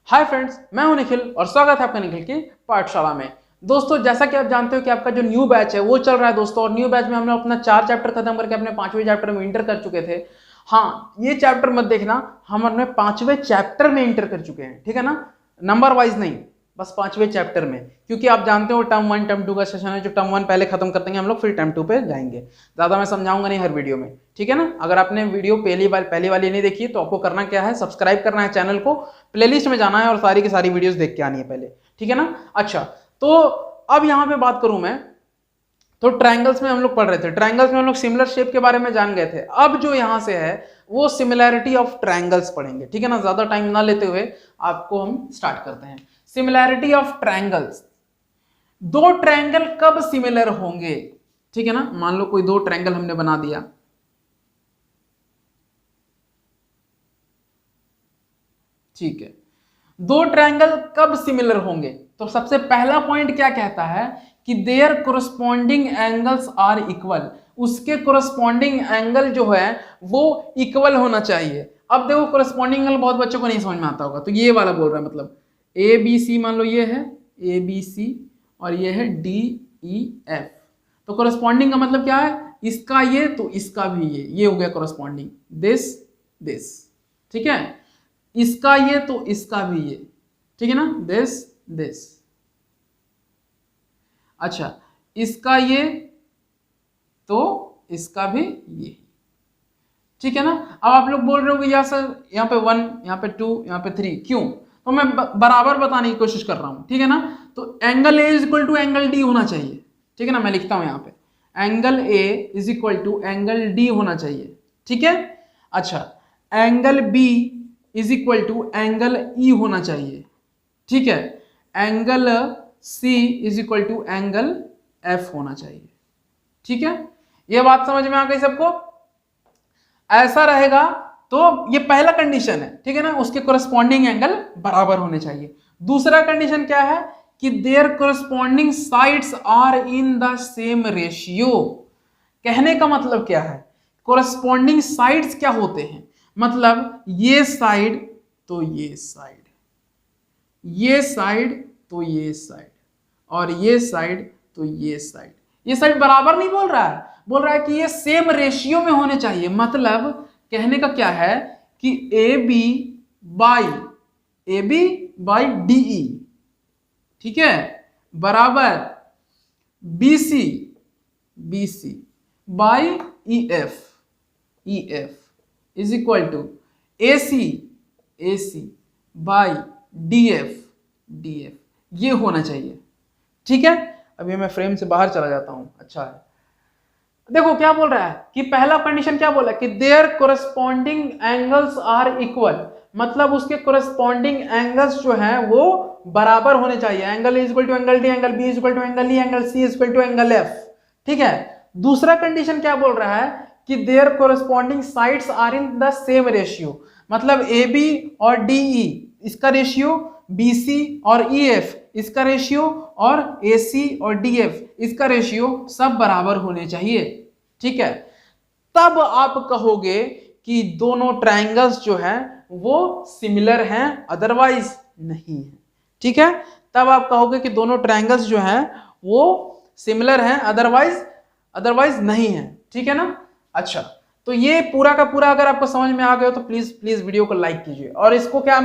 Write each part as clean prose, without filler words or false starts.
Hi friends, मैं हूं निखिल और स्वागत है आपका निखिल की पाठशाला में। दोस्तों, जैसा कि आप जानते हो कि आपका जो न्यू बैच है वो चल रहा है दोस्तों, और न्यू बैच में हम लोग अपना 4 चैप्टर खत्म करके अपने 5वें चैप्टर में इंटर कर चुके थे। हाँ, ये चैप्टर मत देखना, हम अपने 5वें चैप्टर में इंटर कर चुके हैं, ठीक है ना, नंबर वाइज नहीं, बस 5वें चैप्टर में, क्योंकि आप जानते हो टर्म 1 टर्म 2 का सेशन है। जो टर्म 1 पहले खत्म कर देंगे हम लोग, फिर टर्म 2 पे जाएंगे। ज्यादा मैं समझाऊंगा नहीं हर वीडियो में, ठीक है ना। अगर आपने वीडियो पहली वाली नहीं देखी तो आपको करना क्या है, सब्सक्राइब करना है चैनल को, प्लेलिस्ट में जाना है और सारी की सारी वीडियोस देख के आनी है पहले, ठीक है ना। अच्छा, तो अब यहां पे बात करूं मैं, तो ट्रायंगल्स में हम लोग पढ़ रहे थे, ट्रायंगल्स में हम लोग सिमिलर शेप के बारे में जान गए थे। अब जो यहां से है वो सिमिलैरिटी ऑफ ट्रायंगल्स पढ़ेंगे, ठीक है ना। ज्यादा टाइम ना लेते हुए आपको हम स्टार्ट करते हैं। सिमिलैरिटी ऑफ ट्रायंगल्स, दो ट्रायंगल कब सिमिलर होंगे, ठीक है ना। मान लो कोई दो ट्रायंगल हमने बना दिया, ठीक है, दो ट्रायंगल कब सिमिलर होंगे, तो सबसे पहला पॉइंट क्या कहता है कि there corresponding angles are equal, उसके कोरस्पॉन्डिंग एंगल जो है वो इक्वल होना चाहिए। अब देखो, कोरस्पॉन्डिंग एंगल बहुत बच्चों को नहीं समझ में आता होगा, तो ये वाला बोल रहा है, मतलब ए बी सी, मान लो ये है ए बी सी और ये है डी ई एफ। तो कोरस्पॉन्डिंग का मतलब क्या है, इसका ये तो इसका भी ये हो गया कोरस्पॉन्डिंग, दिस, ठीक है, इसका ये तो इसका भी ये, ठीक है ना, दिस। अच्छा, इसका ये तो इसका भी ये, ठीक है ना। अब आप लोग बोल रहे हो कि यार सर यहाँ पे 1, यहाँ पे 2, यहाँ पे 3, क्यों, तो मैं बराबर बताने की कोशिश कर रहा हूं, ठीक है ना। तो angle A is equal to angle D होना चाहिए, ठीक है ना। मैं लिखता हूं यहाँ पे angle A is equal to angle D होना चाहिए, ठीक है। अच्छा, angle B is equal to angle E होना चाहिए, ठीक है। Angle C is equal to angle F होना चाहिए, ठीक है। ये बात समझ में आ गई सबको, ऐसा रहेगा तो ये पहला कंडीशन है, ठीक है ना, उसके कोरस्पॉन्डिंग एंगल बराबर होने चाहिए। दूसरा कंडीशन क्या है कि there corresponding sides are in the same ratio. कहने का मतलब क्या है, कोरस्पॉन्डिंग साइड्स क्या होते हैं, मतलब ये साइड तो ये साइड, ये साइड तो ये साइड, और ये साइड तो ये साइड। ये साइड बराबर नहीं बोल रहा है, बोल रहा है कि ये सेम रेशियो में होने चाहिए। मतलब कहने का क्या है कि A B by D E, ठीक है, बराबर B C by E F is equal to A C by D F, ये होना चाहिए, ठीक है। अभी मैं फ्रेम से बाहर चला जाता हूं, अच्छा है। देखो क्या बोल रहा है कि पहला कंडीशन क्या बोला कि there corresponding angles are equal, मतलब उसके कोरस्पॉन्डिंग एंगल्स जो हैं वो बराबर होने चाहिए। Angle is equal to angle D, angle B is equal to angle E, angle C is equal to angle F, ठीक है। दूसरा कंडीशन क्या बोल रहा है कि there corresponding sides are in the same ratio, मतलब ए बी और डी ई इसका रेशियो, बी सी और ई एफ इसका रेशियो, और ए सी और डी एफ इसका रेशियो सब बराबर होने चाहिए, ठीक है। तब आप कहोगे कि दोनों ट्रायंगल्स जो हैं वो सिमिलर हैं, अदरवाइज नहीं है, ठीक है। तब आप कहोगे कि दोनों ट्रायंगल्स जो हैं वो सिमिलर हैं, अदरवाइज नहीं है, ठीक है ना। अच्छा, तो ये पूरा का पूरा अगर आपको समझ में आ गया तो प्लीज वीडियो को लाइक कीजिए, और इसको क्या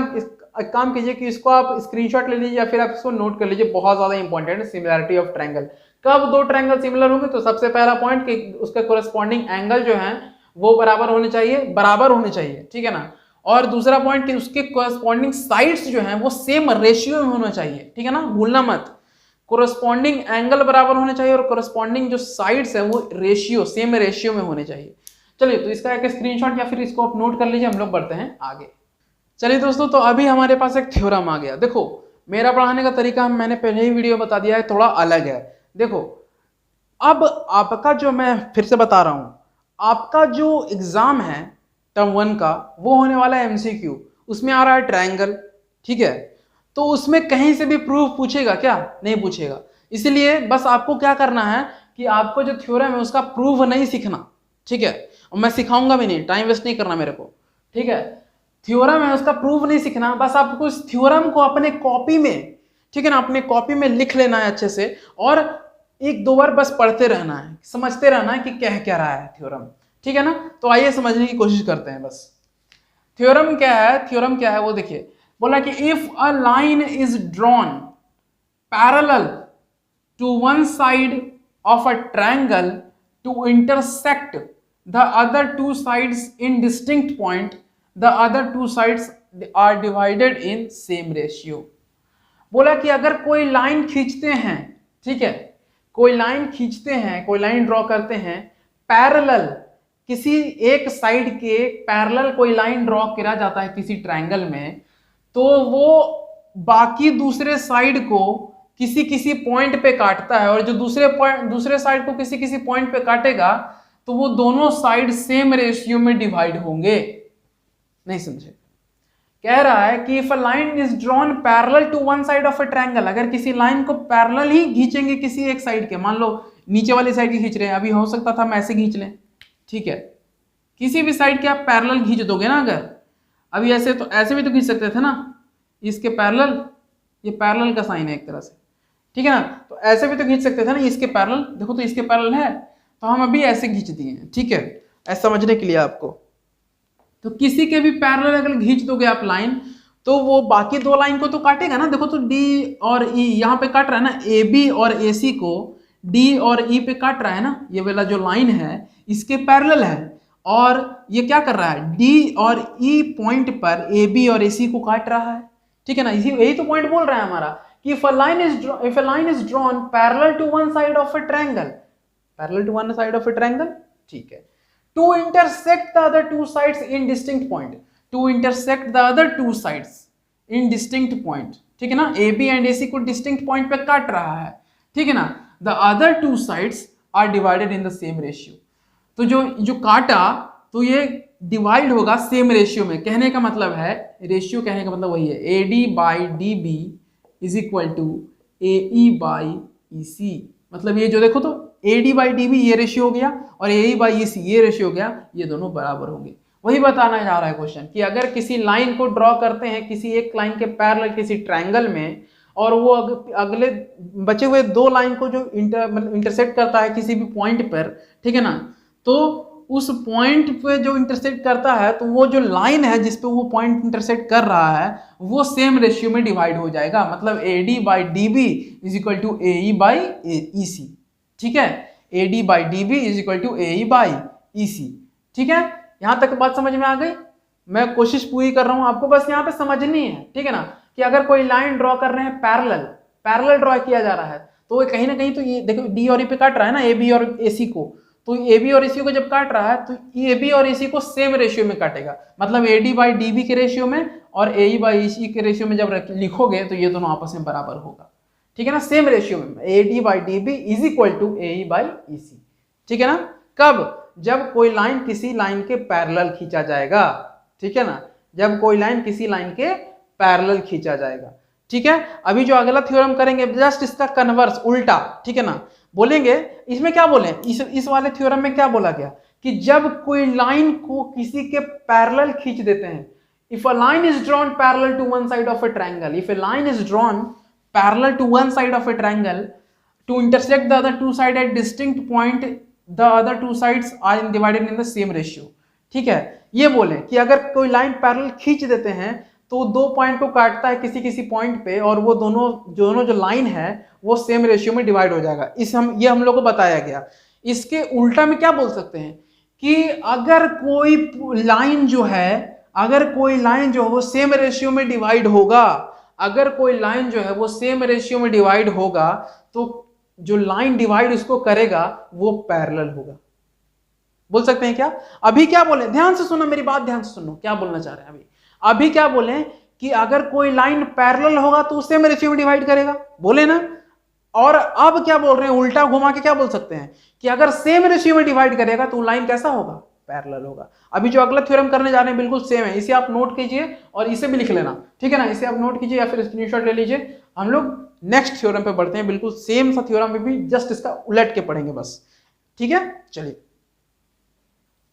एक काम कीजिए कि इसको आप स्क्रीनशॉट ले लीजिए या फिर आप इसको नोट कर लीजिए, बहुत ज्यादा इंपॉर्टेंट है। सिमिलैरिटी ऑफ ट्रायंगल, कब दो ट्रायंगल सिमिलर होंगे, तो सबसे पहला पॉइंट कि उसके कोरस्पॉन्डिंग एंगल जो हैं वो बराबर होने चाहिए, ठीक है ना। और दूसरा पॉइंट कि उसके कोरस्पॉन्डिंग साइड्स जो हैं वो सेम रेशियो में होना चाहिए, ठीक है ना, भूलना मत। कोरस्पॉन्डिंग एंगल बराबर होने चाहिए और कोरस्पॉन्डिंग जो साइड्स है वो सेम रेशियो में होने चाहिए। चलिए, तो इसका एक स्क्रीनशॉट या फिर इसको आप नोट कर लीजिए, हम लोग बढ़ते हैं आगे। चलिए दोस्तों, तो अभी हमारे पास एक थ्योरम आ गया। देखो, मेरा पढ़ाने का तरीका मैंने पहले ही वीडियो बता दिया है, थोड़ा अलग है। देखो, अब आपका जो, मैं फिर से बता रहा हूं, आपका जो एग्जाम है टर्म 1 का वो होने वाला है एमसीक्यू, उसमें आ रहा है ट्रायंगल, ठीक है। तो उसमें कहीं से भी प्रूफ पूछेगा क्या, नहीं पूछेगा। इसलिए बस आपको क्या करना है कि आपको जो थ्योरम है उसका प्रूफ नहीं सीखना, ठीक है, और मैं सिखाऊंगा भी नहीं, टाइम वेस्ट नहीं करना मेरे को, ठीक है। थ्योरम है उसका प्रूफ नहीं सीखना, बस आपको इस थ्योरम को अपने कॉपी में, ठीक है ना, अपने कॉपी में लिख लेना है अच्छे से, और एक दो बार बस पढ़ते रहना है, समझते रहना है कि कह क्या रहा है थ्योरम, ठीक है ना। तो आइए समझने की कोशिश करते हैं बस। थ्योरम क्या है, थ्योरम क्या है वो देखिए, बोला कि if a line is drawn parallel to one side of a triangle to intersect the other two sides in distinct point, the other two sides are divided in same ratio। बोला कि अगर कोई लाइन खींचते हैं, ठीक है, कोई line खींचते हैं, कोई लाइन ड्रॉ करते हैं पैरेलल, किसी एक साइड के पैरेलल कोई लाइन ड्रॉ किया जाता है किसी ट्रायंगल में, तो वो बाकी दूसरे साइड को किसी किसी पॉइंट पे काटता है, और जो दूसरे साइड को किसी किसी पॉइंट पे काटेगा तो वो दोनों साइड सेम रेशियो में डिवाइड होंगे। नहीं समझे, कह रहा है कि if a line is drawn parallel to one side of a triangle, अगर किसी लाइन को पैरेलल ही खींचेंगे किसी एक साइड के, मान लो नीचे वाली साइड की खींच रहे हैं, अभी हो सकता था हम ऐसे खींच लें, ठीक है, किसी भी साइड के आप पैरेलल खींच दोगे ना, अगर अभी ऐसे तो ऐसे भी तो खींच सकते थे ना, इसके पैरेलल, ये पैरेलल का साइन है एक तरह से, ठीक है ना, तो ऐसे भी तो खींच सकते थे ना, इसके पैरेलल, देखो तो इसके पैरेलल है, तो हम अभी ऐसे खींच दिए हैं, ठीक है, ऐसा समझने के लिए आपको। तो किसी के भी पैरेलल अगर खींच दोगे आप लाइन, तो वो बाकी दो लाइन को तो काटेगा ना, देखो तो डी और ई यहाँ पे काट रहा है ना, ए बी और ए सी को डी और ई पे काट रहा है ना, ये वाला जो लाइन है इसके पैरेलल है, और ये क्या कर रहा है, डी और ई पॉइंट पर ए बी और ए सी को काट रहा है, ठीक है ना, यही तो पॉइंट बोल रहा है हमारा कि if a line is drawn parallel to one side of a triangle, parallel to one side of a triangle, ठीक है, to intersect the other two sides in distinct point, to intersect the other two sides in distinct point, ठीक है ना, AB and AC को distinct point पे काट रहा है, ठीक है ना, the other two sides are divided in the same ratio, तो जो काटा तो ये डिवाइड होगा सेम रेशियो में, कहने का मतलब है, रेशियो कहने का मतलब वही है, AD by DB is equal to AE by EC, मतलब ये जो देखो तो AD बाई DB ये रेशियो हो गया और AE बाई EC ये रेशियो हो गया, ये दोनों बराबर होंगे। वही बताना चाह रहा है क्वेश्चन कि अगर किसी लाइन को ड्रॉ करते हैं किसी एक लाइन के पैरेलल किसी ट्रायंगल में, और वो अगले बचे हुए दो लाइन को जो इंटरसेक्ट करता है किसी भी पॉइंट पर, ठीक है ना, तो उस पॉइंट पे जो इंटरसेक्ट करता है, तो वो जो लाइन है जिस पे वो पॉइंट इंटरसेक्ट कर रहा है वो सेम रेशियो में डिवाइड हो जाएगा, मतलब AD by DB is equal to AE by EC, ठीक है, AD by DB is equal to AE by EC, ठीक है, यहां तक बात समझ में आ गई। मैं कोशिश पूरी कर रहा हूं, आपको बस यहाँ पे समझनी है, ठीक है ना, कि अगर कोई लाइन ड्रॉ कर रहे हैं पैरेलल ड्रॉ किया जा रहा है, तो कहीं ना कहीं तो ये देखो डी और ई पे काट रहा है ना, AB और AC को, तो AB और EC को जब काट रहा है तो AB और EC को सेम रेशियो में काटेगा, मतलब AD बाई DB के रेशियो में और AE बाई EC के रेशियो में जब लिखोगे तो ये दोनों आपस में बराबर होगा, ठीक है ना, सेम रेशियो में AD by DB is equal to AE by EC, ठीक है ना। कब? जब कोई लाइन किसी लाइन के पैरेलल खींचा जाएगा, ठीक है ना, जब कोई लाइन किसी लाइन के पैरेलल खींचा जाएगा, ठीक है। अभी जो अगला थ्योरम करेंगे जस्ट इसका कन्वर्स, उल्टा, ठीक है ना, बोलेंगे इसमें क्या बोले, इस वाले थ्योरम में क्या बोला गया कि जब कोई लाइन को किसी के पैरेलल खींच देते हैं, if a line is drawn parallel to one side of a triangle, if a line is drawn parallel to one side of a triangle to intersect the other two side at distinct point, the other two sides are divided in the same ratio, ठीक है। ये बोले कि अगर कोई line parallel खींच देते हैं तो दो पॉइंट को काटता है किसी किसी पॉइंट पे, और वो दोनों जो लाइन है वो सेम रेशियो में डिवाइड हो जाएगा, ये हम लोग को बताया गया। इसके उल्टा में क्या बोल सकते हैं कि अगर कोई लाइन जो है वो सेम रेशियो में डिवाइड होगा, अगर कोई लाइन जो है वो सेम रेशियो में डिवाइड होगा, तो जो लाइन डिवाइड उसको करेगा वो पैरेलल होगा। बोल सकते हैं क्या? अभी क्या बोले, ध्यान से सुनो मेरी बात, ध्यान से सुनो क्या बोलना चाह रहे हैं। अभी क्या बोले कि अगर कोई लाइन पैरेलल होगा तो सेम रेशियो में डिवाइड करेगा, बोले ना। और अब क्या बोल रहे हैं, उल्टा घुमा के क्या बोल सकते हैं कि अगर सेम रेशियो में डिवाइड करेगा तो लाइन कैसा होगा, पैरेलल होगा। अभी जो अगला थ्योरम करने जा रहे हैं बिल्कुल सेम है, इसे आप नोट कीजिए और इसे भी लिख लेना, ठीक है ना, इसे आप नोट कीजिए या फिर स्क्रीनशॉट ले लीजिए। हम लोग नेक्स्ट थ्योरम पे बढ़ते हैं, बिल्कुल सेम सा थ्योरम में भी जस्ट इसका उलट के पढ़ेंगे बस, ठीक है। चलिए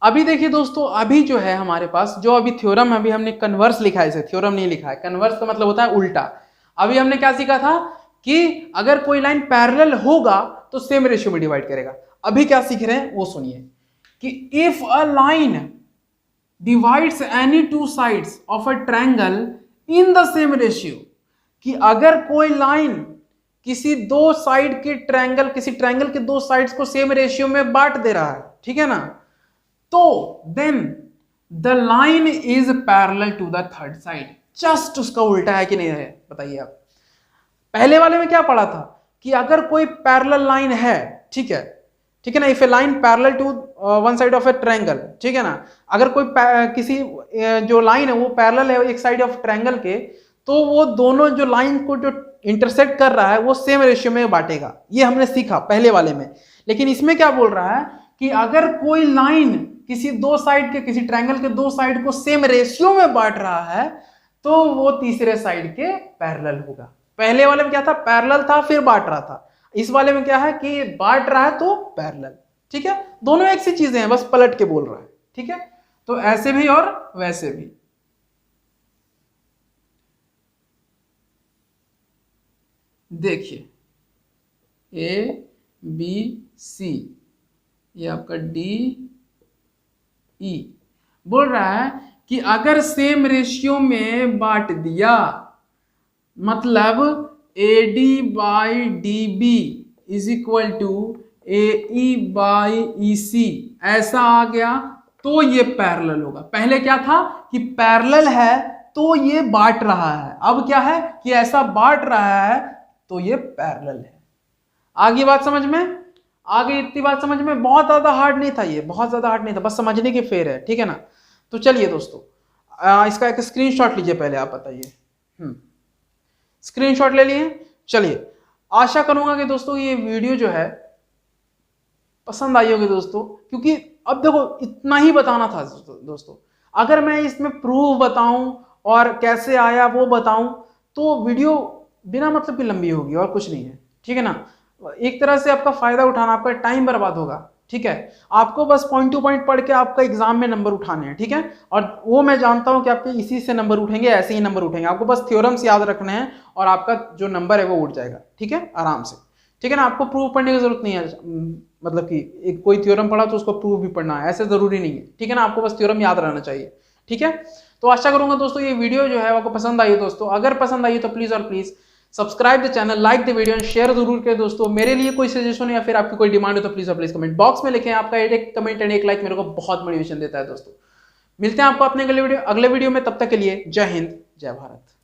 अभी देखिए दोस्तों, अभी जो है हमारे पास जो अभी थ्योरम है, अभी हमने कन्वर्स लिखा है, इसे थ्योरम नहीं लिखा है। कन्वर्स का मतलब होता है उल्टा। अभी हमने क्या सीखा था कि अगर कोई लाइन पैरेलल होगा तो सेम रेशियो में डिवाइड करेगा। अभी क्या सीख रहे हैं वो सुनिए कि if a line divides any two sides of a triangle in the same ratio, कि अगर कोई लाइन किसी दो साइड के ट्रायंगल, किसी ट्रायंगल के दो साइड्स को सेम रेशियो में बांट दे रहा है, ठीक है ना, तो then the line is parallel to the third side. Just उसका उल्टा है कि नहीं है, बताइए आप। पहले वाले में क्या पढ़ा था कि अगर कोई पैरेलल लाइन है, ठीक है, ठीक है ना, if a line parallel to one side of a triangle, ठीक है ना, अगर कोई किसी जो लाइन है वो पैरेलल है एक साइड ऑफ ट्रायंगल के, तो वो दोनों जो लाइन को जो इंटरसेक्ट कर रहा है वो सेम रेशियो में बांटेगा। ये हमने सीखा पहले वाले में। लेकिन इसमें क्या बोल रहा है कि अगर कोई लाइन किसी दो साइड के, किसी ट्रायंगल के दो साइड को सेम रेशियो में बांट रहा है तो वो तीसरे साइड के पैरेलल होगा। पहले वाले में क्या था, पैरेलल था फिर बांट रहा था। इस वाले में क्या है कि बांट रहा है तो पैरेलल। ठीक है, दोनों एक सी चीजें हैं, बस पलट के बोल रहा है। ठीक है, तो ऐसे भी और वैसे भी। देखिए ए बी सी, ये आपका डी ई बोल रहा है कि अगर सेम रेशियो में बांट दिया, मतलब A D by D B is equal to A E by E C, ऐसा आ गया तो ये पैरेलल होगा। पहले क्या था कि पैरेलल है तो ये बांट रहा है, अब क्या है कि ऐसा बांट रहा है तो ये पैरेलल है। आगे बात समझ में आ गई? इतनी बात समझ में? बहुत ज्यादा हार्ड नहीं था ये, बहुत ज्यादा हार्ड नहीं था, बस समझने की फेर है। ठीक है ना, तो चलिए दोस्तों इसका एक स्क्रीनशॉट लीजिए पहले, आप बताइए। स्क्रीनशॉट ले लिए? चलिए, आशा करूंगा कि दोस्तों ये वीडियो जो है पसंद आई होगी दोस्तों, क्योंकि अब देखो इतना ही बताना था दोस्तों। अगर मैं इसमें प्रूफ बताऊं और कैसे आया वो बताऊं तो वीडियो बिना मतलब की लंबी होगी और कुछ नहीं है। ठीक है ना, एक तरह से आपका फायदा उठाना, आपका टाइम बर्बाद होगा। ठीक है, आपको बस पॉइंट टू पॉइंट पढ़ के आपका एग्जाम में नंबर उठाने हैं। ठीक है, और वो मैं जानता हूं कि आपके इसी से नंबर उठेंगे, ऐसे ही नंबर उठेंगे। आपको बस थ्योरम्स याद रखने हैं और आपका जो नंबर है वो उठ जाएगा। ठीक है, आराम से। ठीक है ना, आपको प्रूफ पढ़ने की जरूरत नहीं है, मतलब कि एक कोई थ्योरम पढ़ा तो उसको प्रूफ भी पढ़ना है, ऐसे जरूरी नहीं है। ठीक है ना, आपको बस थ्योरम याद रहना चाहिए। ठीक है, तो आशा करूंगा दोस्तों ये वीडियो जो है आपको पसंद आई। दोस्तों अगर पसंद आई तो प्लीज और please subscribe the channel, like the video and share जरूर करें दोस्तों। मेरे लिए कोई सजेशन या फिर आपकी कोई डिमांड हो तो प्लीज और प्लीज कमेंट बॉक्स में लिखें। आपका एक कमेंट एंड एक लाइक मेरे को बहुत मोटिवेशन देता है दोस्तों। मिलते हैं आपको अपने अगले वीडियो में, तब तक के लिए जय हिंद, जय भारत।